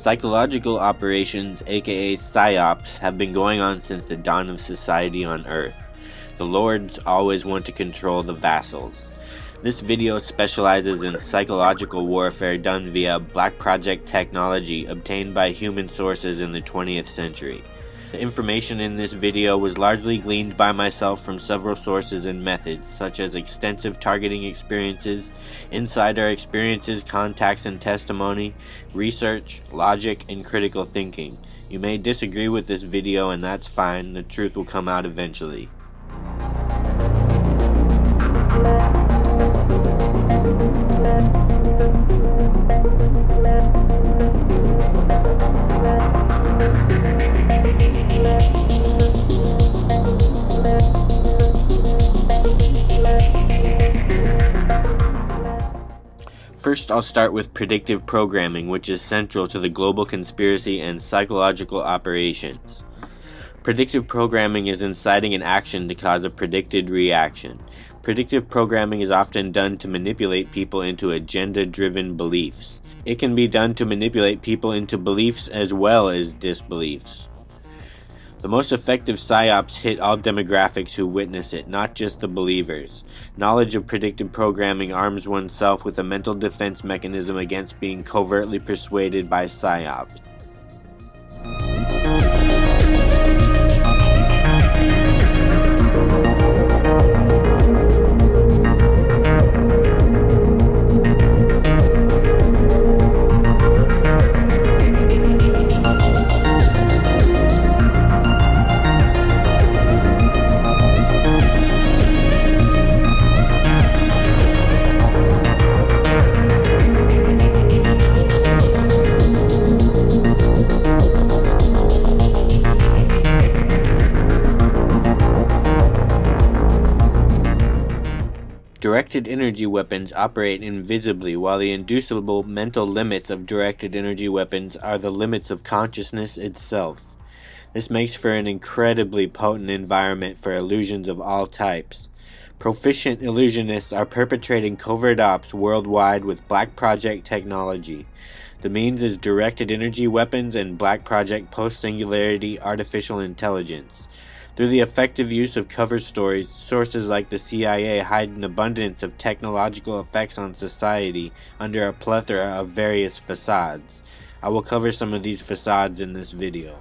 Psychological operations, aka PSYOPs, have been going on since the dawn of society on Earth. The lords always want to control the vassals. This video specializes in psychological warfare done via Black Project technology obtained by human sources in the 20th century. The information in this video was largely gleaned by myself from several sources and methods, such as extensive targeting experiences, insider experiences, contacts and testimony, research, logic, and critical thinking. You may disagree with this video, and that's fine. The truth will come out eventually. First, I'll start with predictive programming, which is central to the global conspiracy and psychological operations. Predictive programming is inciting an action to cause a predicted reaction. Predictive programming is often done to manipulate people into agenda-driven beliefs. It can be done to manipulate people into beliefs as well as disbeliefs. The most effective PSYOPs hit all demographics who witness it, not just the believers. Knowledge of predictive programming arms oneself with a mental defense mechanism against being covertly persuaded by PSYOPs. Directed energy weapons operate invisibly, while the inducible mental limits of directed energy weapons are the limits of consciousness itself. This makes for an incredibly potent environment for illusions of all types. Proficient illusionists are perpetrating covert ops worldwide with Black Project technology. The means is directed energy weapons and Black Project post-singularity artificial intelligence. Through the effective use of cover stories, sources like the CIA hide an abundance of technological effects on society under a plethora of various facades. I will cover some of these facades in this video.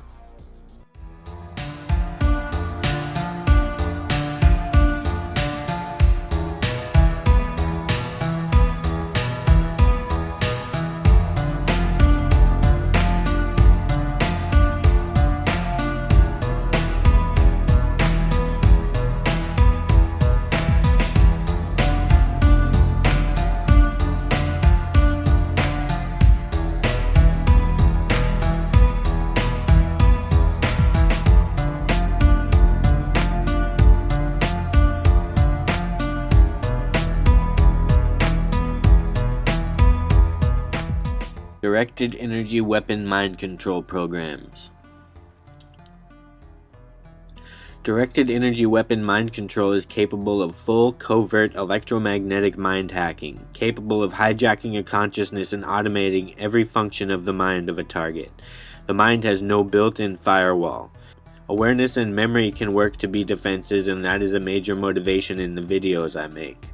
Directed energy weapon mind control programs. Directed energy weapon mind control is capable of full, covert electromagnetic mind hacking, capable of hijacking a consciousness and automating every function of the mind of a target. The mind has no built-in firewall. Awareness and memory can work to be defenses, and that is a major motivation in the videos I make.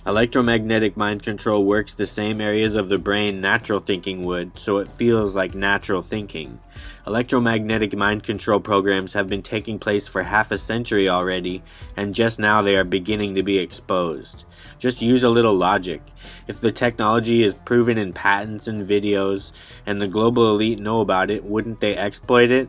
Electromagnetic mind control works the same areas of the brain natural thinking would, so it feels like natural thinking. Electromagnetic mind control programs have been taking place for half a century already, and just now they are beginning to be exposed. Just use a little logic. If the technology is proven in patents and videos, and the global elite know about it, wouldn't they exploit it?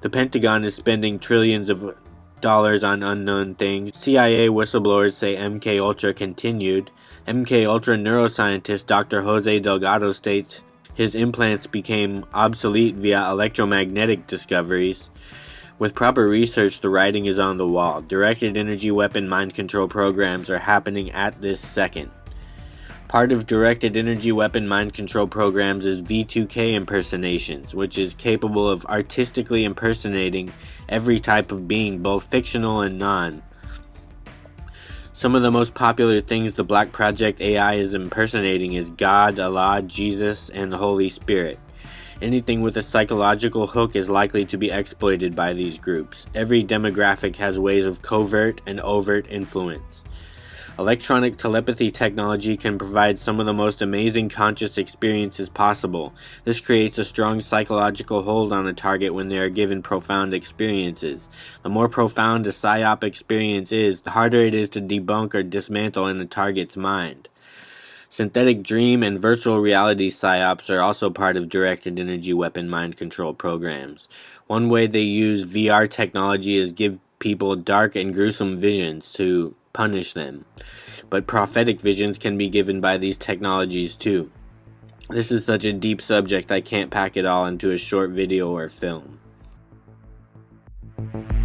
The Pentagon is spending trillions of dollars on unknown things. CIA whistleblowers say MKUltra continued. MKUltra neuroscientist Dr. Jose Delgado states his implants became obsolete via electromagnetic discoveries. With proper research, the writing is on the wall. Directed energy weapon mind control programs are happening at this second. Part of directed energy weapon mind control programs is V2K impersonations, which is capable of artistically impersonating every type of being, both fictional and non. Some of the most popular things the Black Project AI is impersonating is God, Allah, Jesus, and the Holy Spirit. Anything with a psychological hook is likely to be exploited by these groups. Every demographic has ways of covert and overt influence. Electronic telepathy technology can provide some of the most amazing conscious experiences possible. This creates a strong psychological hold on a target when they are given profound experiences. The more profound a PSYOP experience is, the harder it is to debunk or dismantle in a target's mind. Synthetic dream and virtual reality PSYOPs are also part of directed energy weapon mind control programs. One way they use VR technology is give people dark and gruesome visions to punish them. But prophetic visions can be given by these technologies too. This is such a deep subject I can't pack it all into a short video or film. "...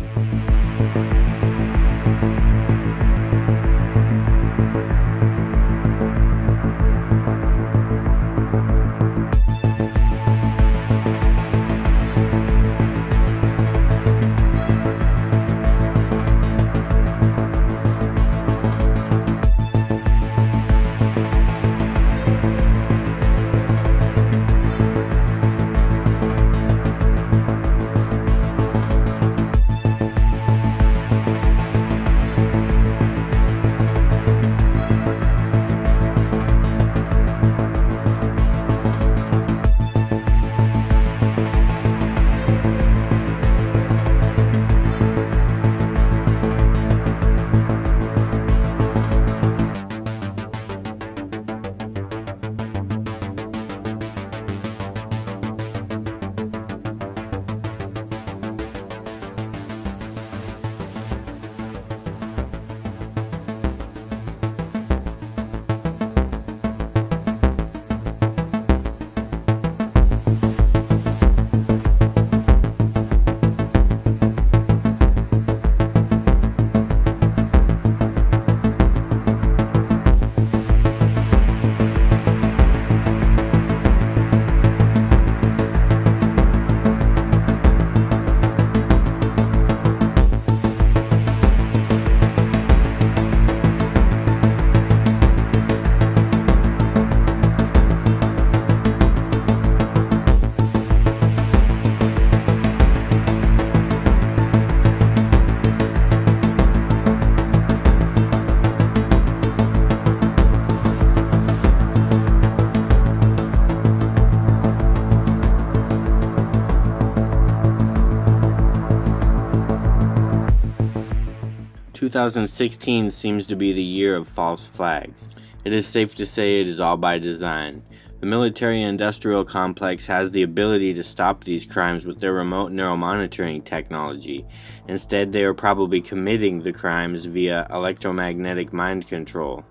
2016 seems to be the year of false flags. It is safe to say it is all by design. The military-industrial complex has the ability to stop these crimes with their remote neuromonitoring technology. Instead, they are probably committing the crimes via electromagnetic mind control.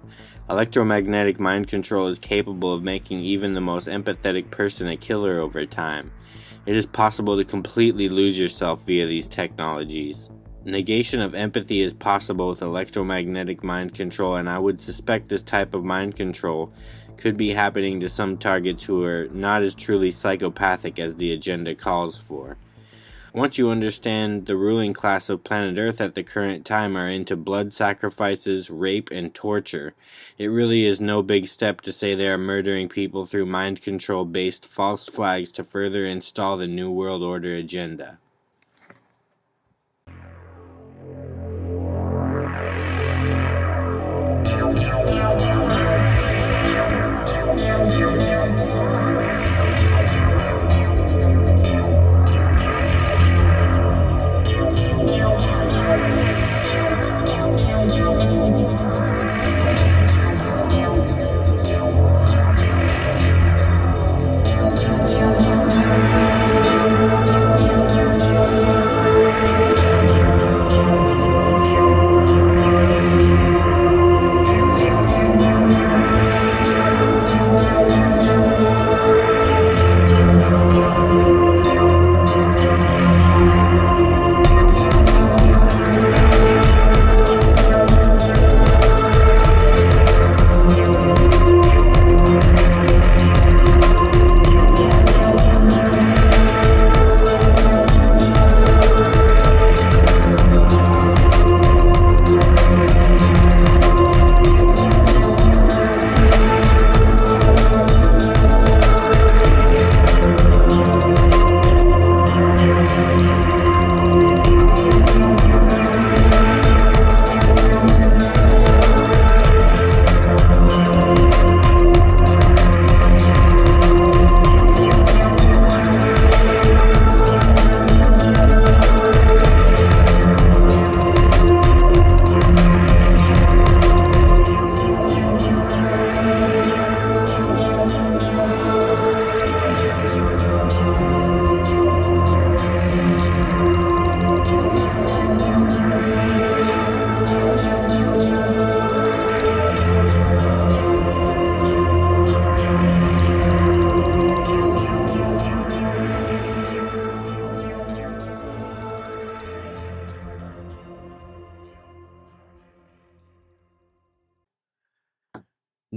Electromagnetic mind control is capable of making even the most empathetic person a killer over time. It is possible to completely lose yourself via these technologies. Negation of empathy is possible with electromagnetic mind control, and I would suspect this type of mind control could be happening to some targets who are not as truly psychopathic as the agenda calls for. Once you understand the ruling class of planet Earth at the current time are into blood sacrifices, rape, and torture, it really is no big step to say they are murdering people through mind control based false flags to further install the New World Order agenda.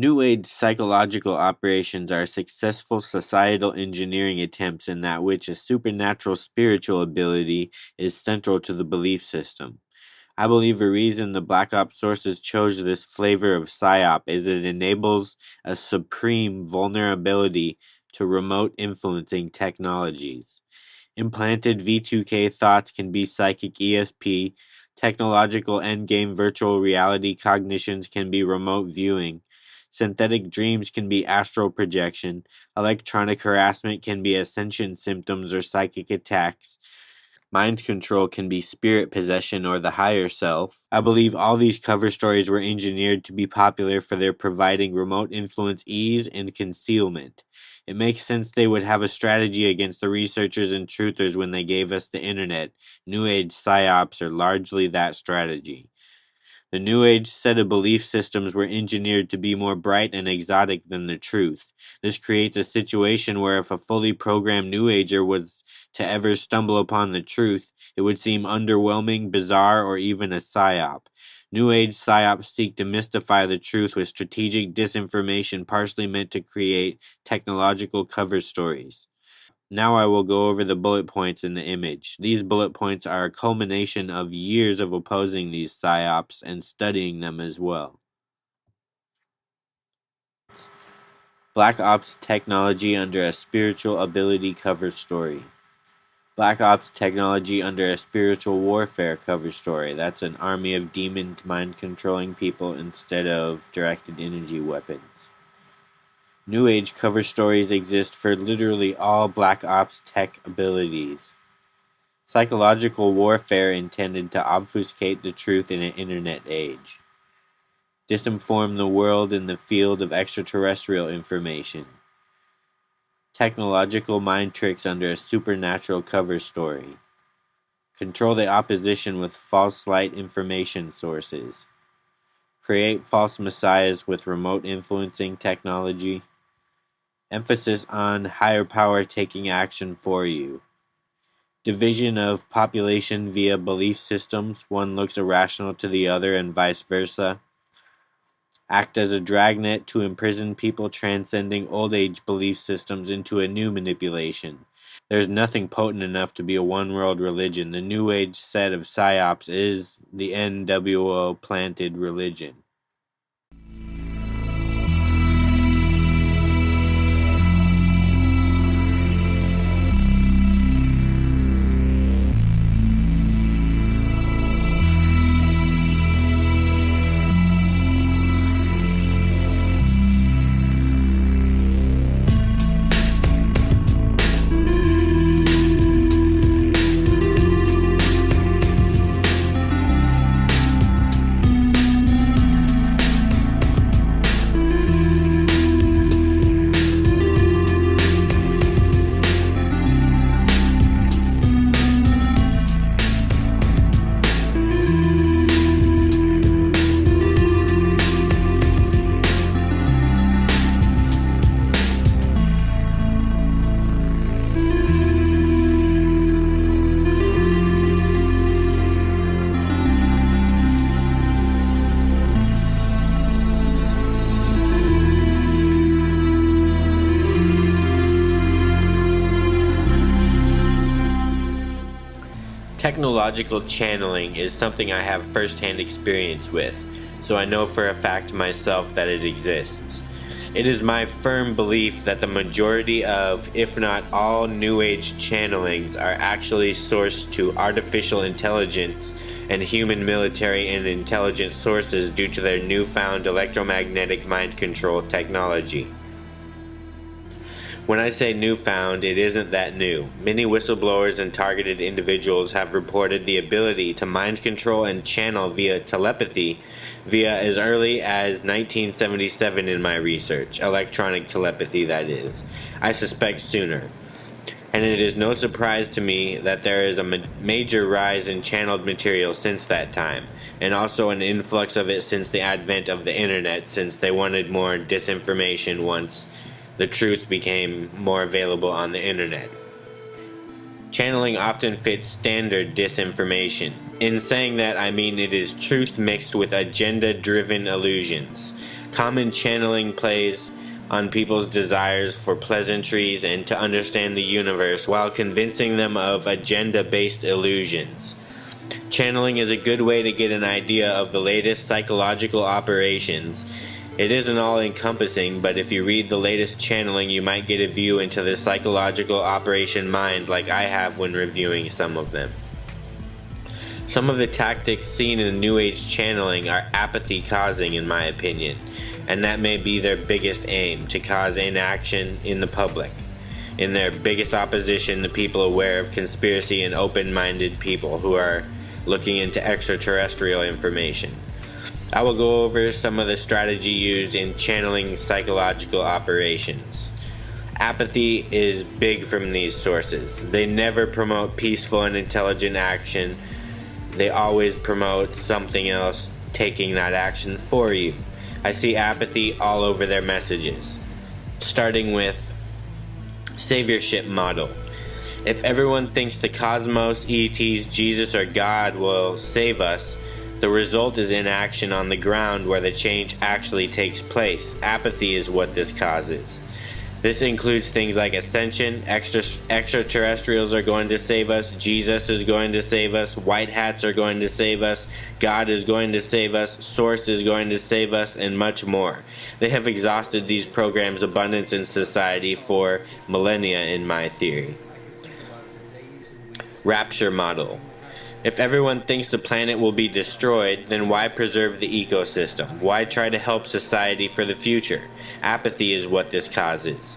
New Age psychological operations are successful societal engineering attempts in that which a supernatural spiritual ability is central to the belief system. I believe the reason the Black Ops sources chose this flavor of PSYOP is it enables a supreme vulnerability to remote influencing technologies. Implanted V2K thoughts can be psychic ESP, technological endgame virtual reality cognitions can be remote viewing, synthetic dreams can be astral projection, electronic harassment can be ascension symptoms or psychic attacks, mind control can be spirit possession or the higher self. I believe all these cover stories were engineered to be popular for their providing remote influence ease and concealment. It makes sense they would have a strategy against the researchers and truthers when they gave us the internet. New Age psyops are largely that strategy. The New Age set of belief systems were engineered to be more bright and exotic than the truth. This creates a situation where if a fully programmed New Ager was to ever stumble upon the truth, it would seem underwhelming, bizarre, or even a psyop. New Age psyops seek to mystify the truth with strategic disinformation partially meant to create technological cover stories. Now I will go over the bullet points in the image. These bullet points are a culmination of years of opposing these psyops and studying them as well. Black Ops technology under a spiritual ability cover story. Black Ops technology under a spiritual warfare cover story. That's an army of demons mind controlling people instead of directed energy weapons. New Age cover stories exist for literally all Black Ops tech abilities. Psychological warfare intended to obfuscate the truth in an internet age. Disinform the world in the field of extraterrestrial information. Technological mind tricks under a supernatural cover story. Control the opposition with false light information sources. Create false messiahs with remote influencing technology. Emphasis on higher power taking action for you. Division of population via belief systems. One looks irrational to the other and vice versa. Act as a dragnet to imprison people transcending old age belief systems into a new manipulation. There's nothing potent enough to be a one-world religion. The New Age set of psyops is the NWO planted religion. Technological channeling is something I have first-hand experience with, so I know for a fact myself that it exists. It is my firm belief that the majority of, if not all, New Age channelings are actually sourced to artificial intelligence and human military and intelligence sources due to their newfound electromagnetic mind control technology. When I say newfound, it isn't that new. Many whistleblowers and targeted individuals have reported the ability to mind control and channel via telepathy via as early as 1977 in my research. Electronic telepathy, that is. I suspect sooner. And it is no surprise to me that there is a major rise in channeled material since that time, and also an influx of it since the advent of the internet, since they wanted more disinformation once the truth became more available on the internet. Channeling often fits standard disinformation. In saying that, I mean it is truth mixed with agenda-driven illusions. Common channeling plays on people's desires for pleasantries and to understand the universe while convincing them of agenda-based illusions. Channeling is a good way to get an idea of the latest psychological operations. It isn't all-encompassing, but if you read the latest channeling, you might get a view into the psychological operation mind like I have when reviewing some of them. Some of the tactics seen in New Age channeling are apathy-causing, in my opinion, and that may be their biggest aim, to cause inaction in the public. In their biggest opposition, the people aware of conspiracy and open-minded people who are looking into extraterrestrial information. I will go over some of the strategy used in channeling psychological operations. Apathy is big from these sources. They never promote peaceful and intelligent action. They always promote something else taking that action for you. I see apathy all over their messages. Starting with saviorship model. If everyone thinks the cosmos, ETs, Jesus, or God will save us, the result is inaction on the ground where the change actually takes place. Apathy is what this causes. This includes things like ascension, extraterrestrials are going to save us, Jesus is going to save us, white hats are going to save us, God is going to save us, Source is going to save us, and much more. They have exhausted these programs' abundance in society for millennia, in my theory. Rapture model. If everyone thinks the planet will be destroyed, then why preserve the ecosystem? Why try to help society for the future? Apathy is what this causes.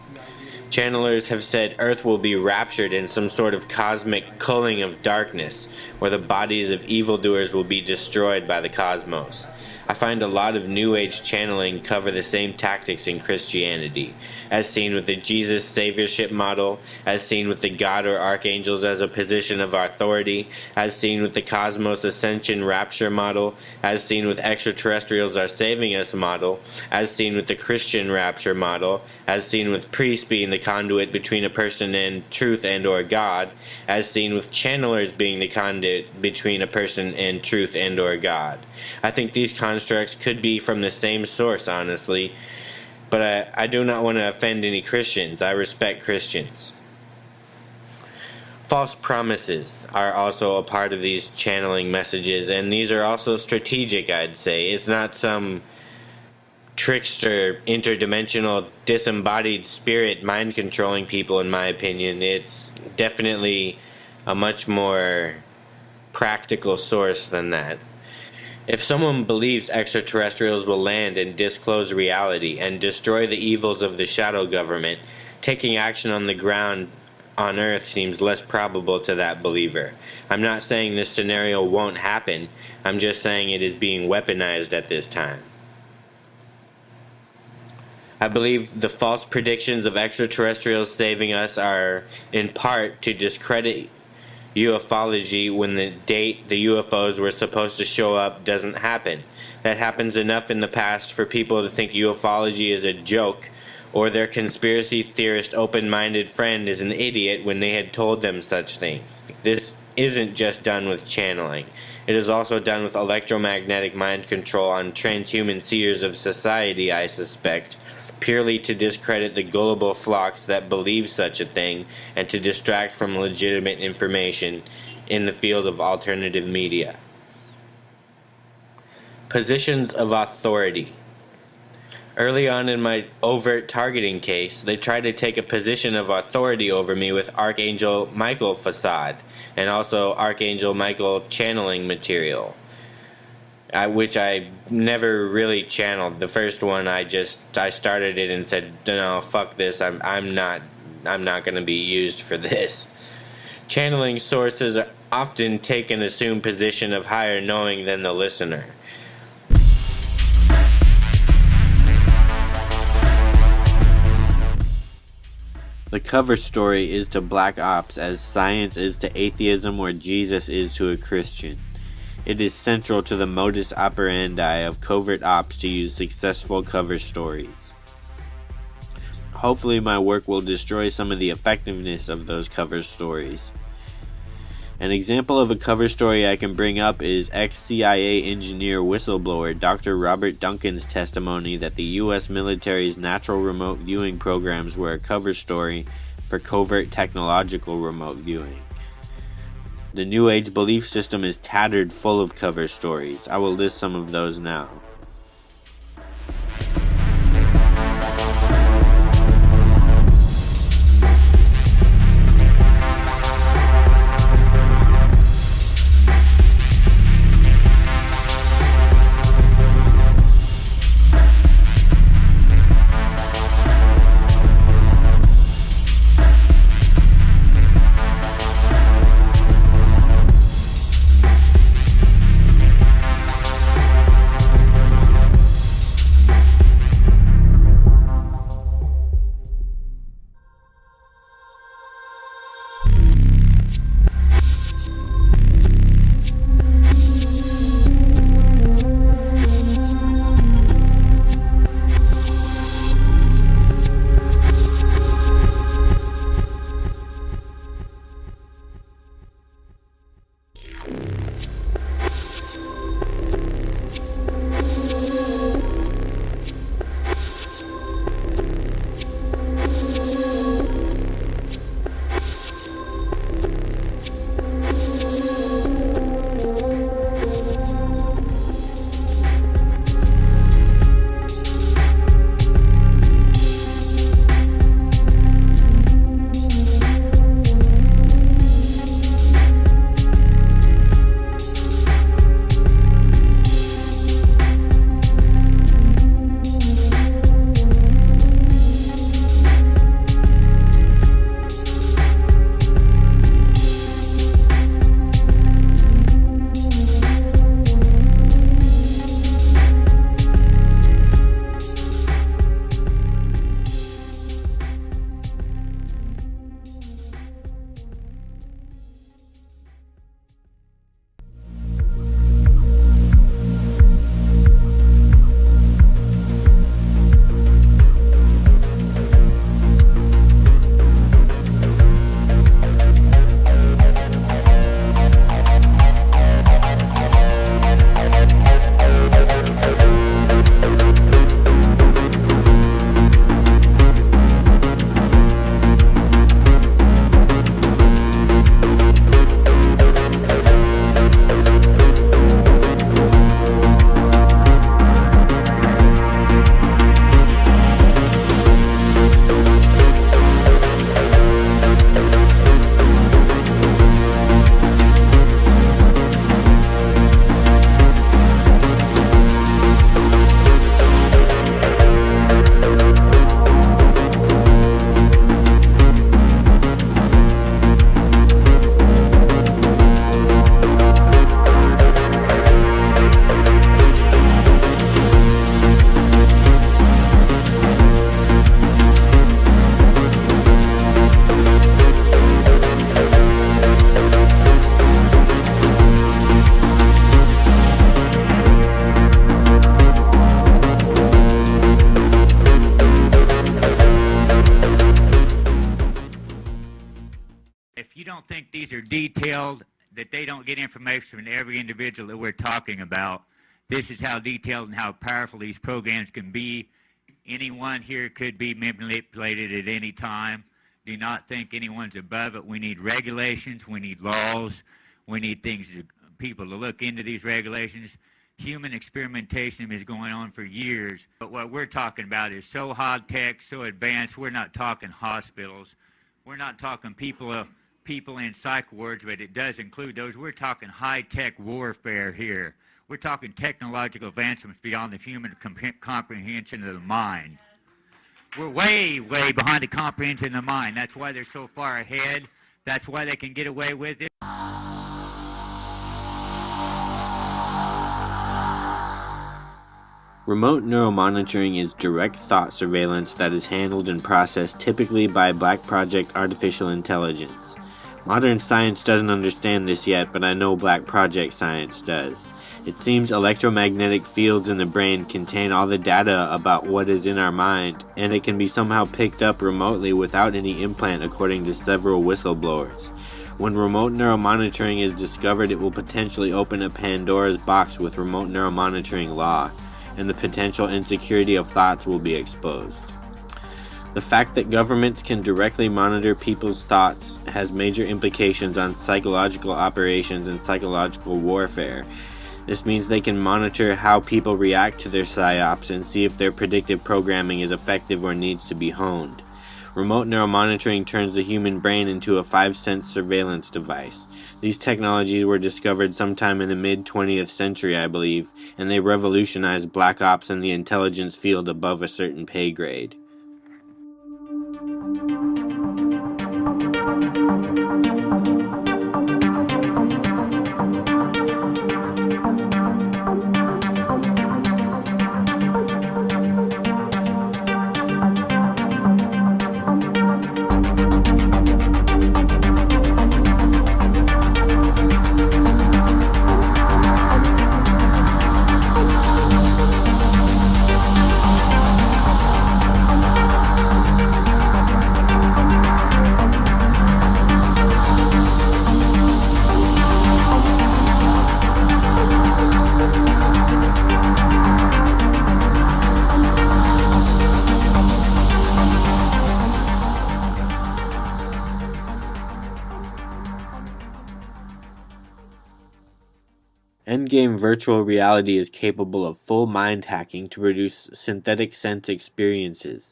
Channelers have said Earth will be raptured in some sort of cosmic culling of darkness, where the bodies of evildoers will be destroyed by the cosmos. I find a lot of New Age channeling cover the same tactics in Christianity, as seen with the Jesus saviorship model, as seen with the God or archangels as a position of authority, as seen with the cosmos ascension rapture model, as seen with extraterrestrials are saving us model, as seen with the Christian rapture model, as seen with priests being the conduit between a person and truth and or God, as seen with channelers being the conduit between a person and truth and or God. I think these constructs could be from the same source, honestly, but I do not want to offend any Christians. I respect Christians. False promises are also a part of these channeling messages, and these are also strategic, I'd say. It's not some trickster, interdimensional, disembodied spirit mind-controlling people, in my opinion. It's definitely a much more practical source than that. If someone believes extraterrestrials will land and disclose reality and destroy the evils of the shadow government, taking action on the ground on Earth seems less probable to that believer. I'm not saying this scenario won't happen, I'm just saying it is being weaponized at this time. I believe the false predictions of extraterrestrials saving us are in part to discredit ufology when the date the UFOs were supposed to show up doesn't happen. That happens enough in the past for people to think ufology is a joke, or their conspiracy theorist open-minded friend is an idiot when they had told them such things. This isn't just done with channeling. It is also done with electromagnetic mind control on transhuman seers of society, I suspect, purely to discredit the gullible flocks that believe such a thing and to distract from legitimate information in the field of alternative media. Positions of authority. Early on in my overt targeting case, they tried to take a position of authority over me with Archangel Michael facade and also Archangel Michael channeling material, which I never really channeled. The first one I started it and said, no, fuck this, I'm not going to be used for this. Channeling sources often take an assumed position of higher knowing than the listener. The cover story is to black ops as science is to atheism or Jesus is to a Christian. It is central to the modus operandi of covert ops to use successful cover stories. Hopefully my work will destroy some of the effectiveness of those cover stories. An example of a cover story I can bring up is ex-CIA engineer whistleblower Dr. Robert Duncan's testimony that the U.S. military's natural remote viewing programs were a cover story for covert technological remote viewing. The New Age belief system is tattered full of cover stories. I will list some of those now. These are detailed, that they don't get information from every individual that we're talking about. This is how detailed and how powerful these programs can be. Anyone here could be manipulated at any time. Do not think anyone's above it. We need regulations, we need laws, we need people to look into these regulations. Human experimentation is going on for years, but what we're talking about is so high-tech, so advanced. We're not talking hospitals. We're not talking people in psych wards, but it does include those. We're talking high-tech warfare here. We're talking technological advancements beyond the human comprehension of the mind. We're way, way behind the comprehension of the mind. That's why they're so far ahead. That's why they can get away with it. Remote neuromonitoring is direct thought surveillance that is handled and processed typically by Black Project Artificial Intelligence. Modern science doesn't understand this yet, but I know Black Project science does. It seems electromagnetic fields in the brain contain all the data about what is in our mind, and it can be somehow picked up remotely without any implant according to several whistleblowers. When remote neuromonitoring is discovered, it will potentially open a Pandora's box with remote neuromonitoring law, and the potential insecurity of thoughts will be exposed. The fact that governments can directly monitor people's thoughts has major implications on psychological operations and psychological warfare. This means they can monitor how people react to their psyops and see if their predictive programming is effective or needs to be honed. Remote neuromonitoring turns the human brain into a 5-sense surveillance device. These technologies were discovered sometime in the mid-20th century, I believe, and they revolutionized black ops and the intelligence field above a certain pay grade. Endgame virtual reality is capable of full mind hacking to produce synthetic sense experiences.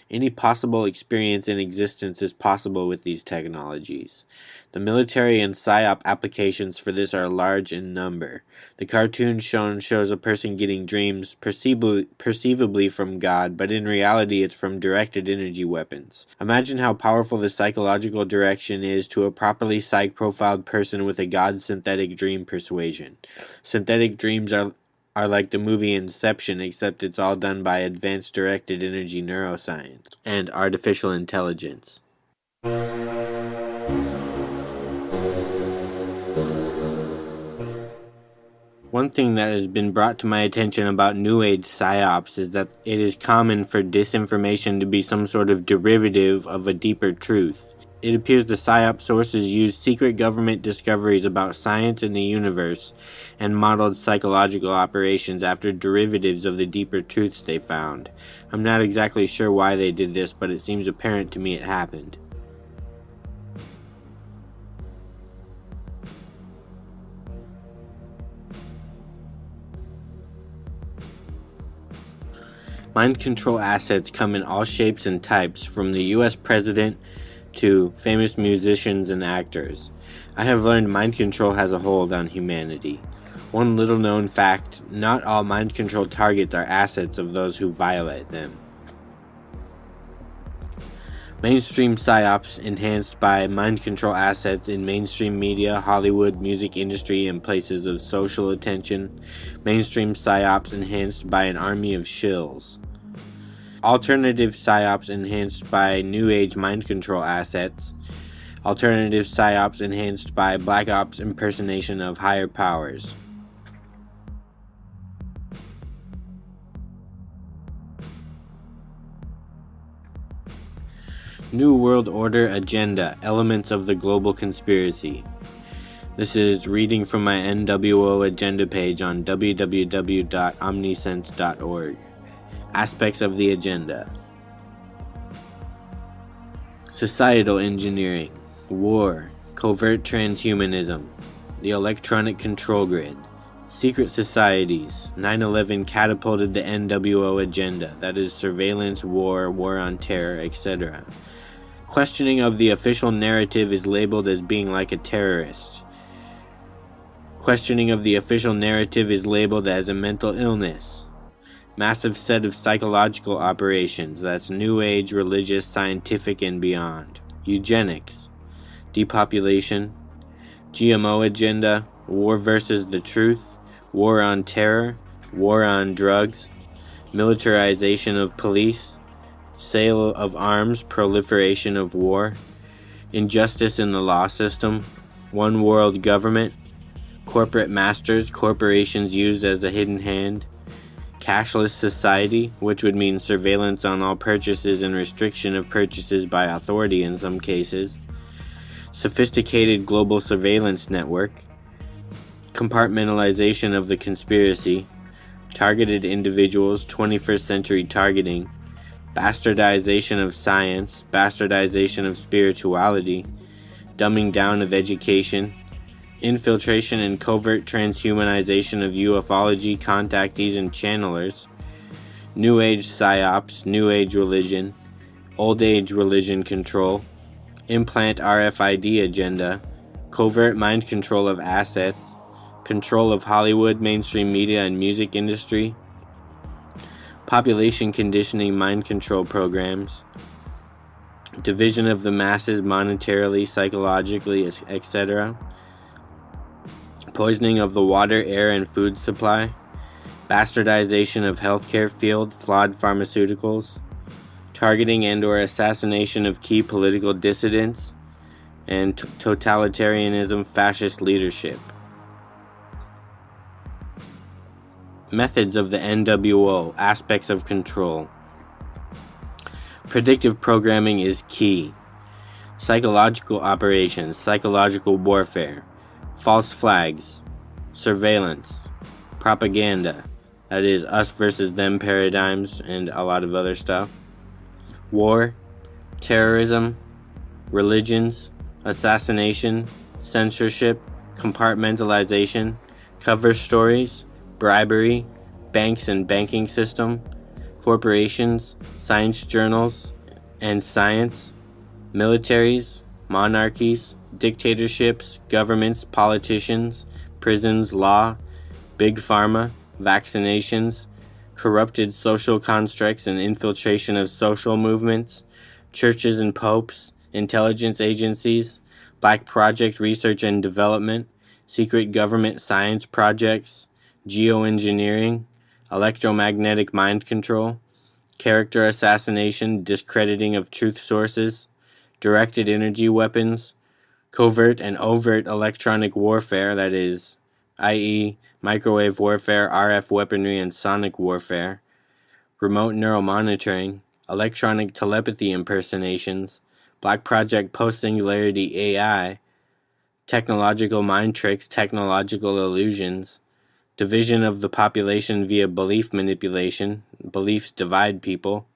Any possible experience in existence is possible with these technologies. The military and PSYOP applications for this are large in number. The cartoon shown shows a person getting dreams perceivably from God, but in reality it's from directed energy weapons. Imagine how powerful the psychological direction is to a properly psych-profiled person with a God synthetic dream persuasion. Synthetic dreams are like the movie Inception, except it's all done by advanced directed energy neuroscience and artificial intelligence. One thing that has been brought to my attention about New Age psyops is that it is common for disinformation to be some sort of derivative of a deeper truth. It appears the PSYOP sources used secret government discoveries about science and the universe and modeled psychological operations after derivatives of the deeper truths they found. I'm not exactly sure why they did this, but it seems apparent to me it happened. Mind control assets come in all shapes and types, from the US president to famous musicians and actors. I have learned mind control has a hold on humanity. One little known fact, not all mind control targets are assets of those who violate them. Mainstream psyops enhanced by mind control assets in mainstream media, Hollywood, music industry, and places of social attention. Mainstream psyops enhanced by an army of shills. Alternative psyops enhanced by New Age mind control assets. Alternative psyops enhanced by Black Ops impersonation of higher powers. New World Order Agenda, Elements of the Global Conspiracy. This is reading from my NWO agenda page on www.omnisense.org. Aspects of the agenda: societal engineering, war, covert transhumanism, the electronic control grid, secret societies. 9/11 catapulted the NWO agenda, that is surveillance, war, war on terror, etc. Questioning of the official narrative is labeled as being like a terrorist. Questioning of the official narrative is labeled as a mental illness. Massive set of psychological operations, that's New Age, religious, scientific, and beyond. Eugenics, depopulation, GMO agenda, war versus the truth, war on terror, war on drugs, militarization of police, sale of arms, proliferation of war, injustice in the law system, one world government, corporate masters, corporations used as a hidden hand, cashless society, which would mean surveillance on all purchases and restriction of purchases by authority in some cases, sophisticated global surveillance network, compartmentalization of the conspiracy, targeted individuals, 21st century targeting, bastardization of science, bastardization of spirituality, dumbing down of education, infiltration and covert transhumanization of ufology, contactees, and channelers, New Age psyops, New Age religion, Old Age religion control, implant RFID agenda, covert mind control of assets, control of Hollywood, mainstream media, and music industry, population conditioning mind control programs, division of the masses monetarily, psychologically, etc., poisoning of the water, air, and food supply, bastardization of healthcare field, flawed pharmaceuticals, targeting and/or assassination of key political dissidents, and totalitarianism, fascist leadership. Methods of the NWO, aspects of control. Predictive programming is key. Psychological operations, psychological warfare, false flags, surveillance, propaganda, that is us versus them paradigms, and a lot of other stuff. War, terrorism, religions, assassination, censorship, compartmentalization, cover stories, bribery, banks and banking system, corporations, science journals and science, militaries, monarchies, dictatorships, governments, politicians, prisons, law, big pharma, vaccinations, corrupted social constructs and infiltration of social movements, churches and popes, intelligence agencies, Black Project research and development, secret government science projects, geoengineering, electromagnetic mind control, character assassination, discrediting of truth sources, directed energy weapons, covert and overt electronic warfare, that is, i.e., microwave warfare, RF weaponry, and sonic warfare, remote neuromonitoring, electronic telepathy impersonations, Black Project post-singularity AI, technological mind tricks, technological illusions, division of the population via belief manipulation, beliefs divide people,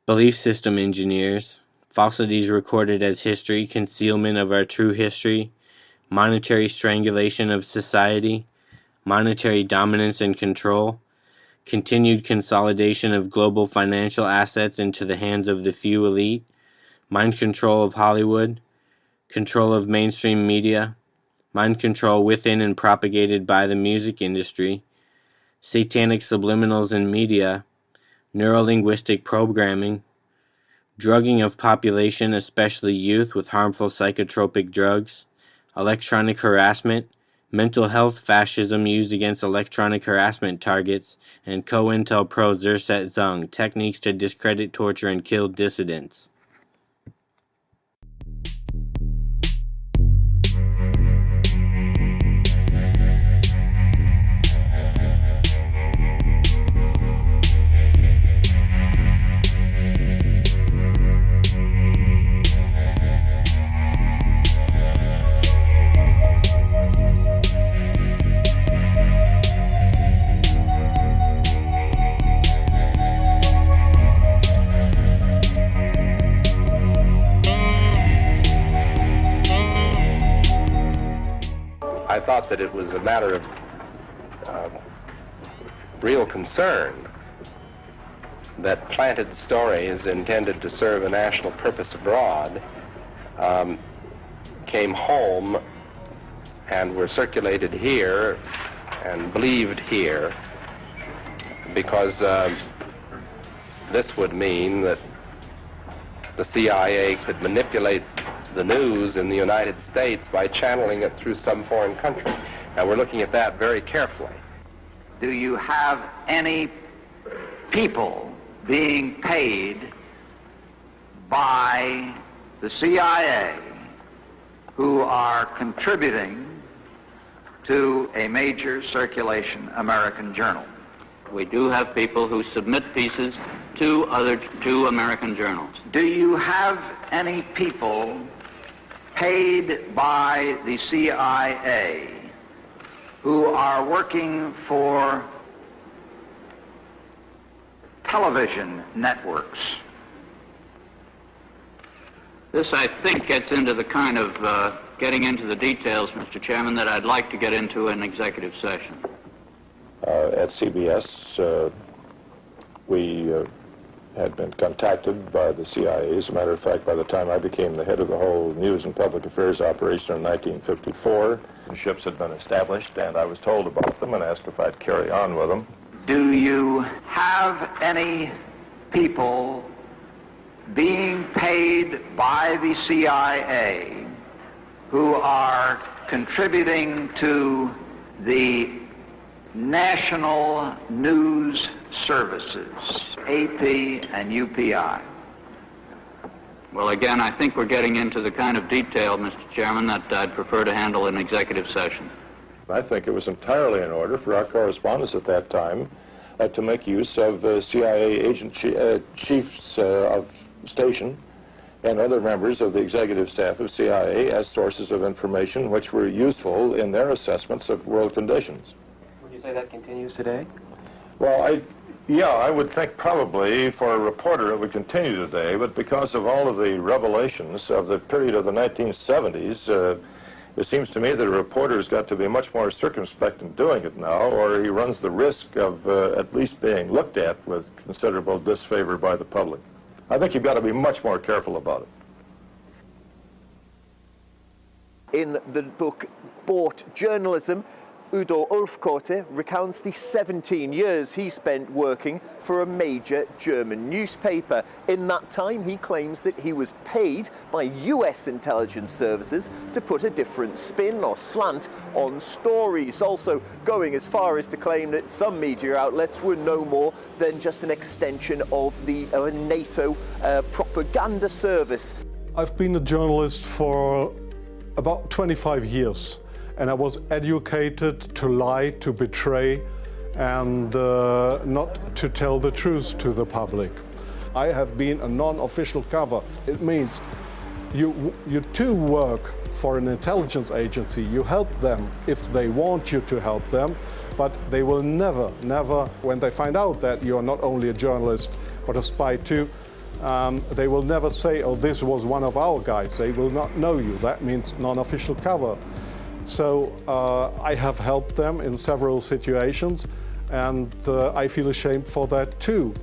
belief system engineers, falsities recorded as history, concealment of our true history, monetary strangulation of society, monetary dominance and control, continued consolidation of global financial assets into the hands of the few elite, mind control of Hollywood, control of mainstream media, mind control within and propagated by the music industry, satanic subliminals in media, neurolinguistic programming, drugging of population, especially youth, with harmful psychotropic drugs, electronic harassment, mental health fascism used against electronic harassment targets, and COINTELPRO Zerset Zung, techniques to discredit, torture, and kill dissidents. I thought that it was a matter of real concern that planted stories intended to serve a national purpose abroad came home and were circulated here and believed here, because this would mean that the CIA could manipulate the news in the United States by channeling it through some foreign country. Now, we're looking at that very carefully. Do you have any people being paid by the CIA who are contributing to a major circulation American journal? We do have people who submit pieces to American journals. Do you have any people paid by the CIA who are working for television networks. This, I think, gets into the kind of getting into the details, Mr. Chairman, that I'd like to get into in executive session. At CBS, we had been contacted by the CIA. As a matter of fact, by the time I became the head of the whole News and Public Affairs operation in 1954, ships had been established, and I was told about them and asked if I'd carry on with them. Do you have any people being paid by the CIA who are contributing to the National News Services, AP and UPI? Well, again, I think we're getting into the kind of detail, Mr. Chairman, that I'd prefer to handle in executive session. I think it was entirely in order for our correspondents at that time to make use of CIA agent chiefs of station and other members of the executive staff of CIA as sources of information which were useful in their assessments of world conditions. Would you say that continues today? Well, I would think probably for a reporter it would continue today, but because of all of the revelations of the period of the 1970s, it seems to me that a reporter's got to be much more circumspect in doing it now, or he runs the risk of at least being looked at with considerable disfavor by the public. I think you've got to be much more careful about it. In the book Bought Journalism, Udo Ulfkorte recounts the 17 years he spent working for a major German newspaper. In that time, he claims that he was paid by US intelligence services to put a different spin or slant on stories, also going as far as to claim that some media outlets were no more than just an extension of the NATO propaganda service. I've been a journalist for about 25 years. And I was educated to lie, to betray, and not to tell the truth to the public. I have been a non-official cover. It means you too work for an intelligence agency. You help them if they want you to help them, but they will never, when they find out that you're not only a journalist, but a spy too, they will never say, oh, this was one of our guys. They will not know you. That means non-official cover. So I have helped them in several situations, and I feel ashamed for that too.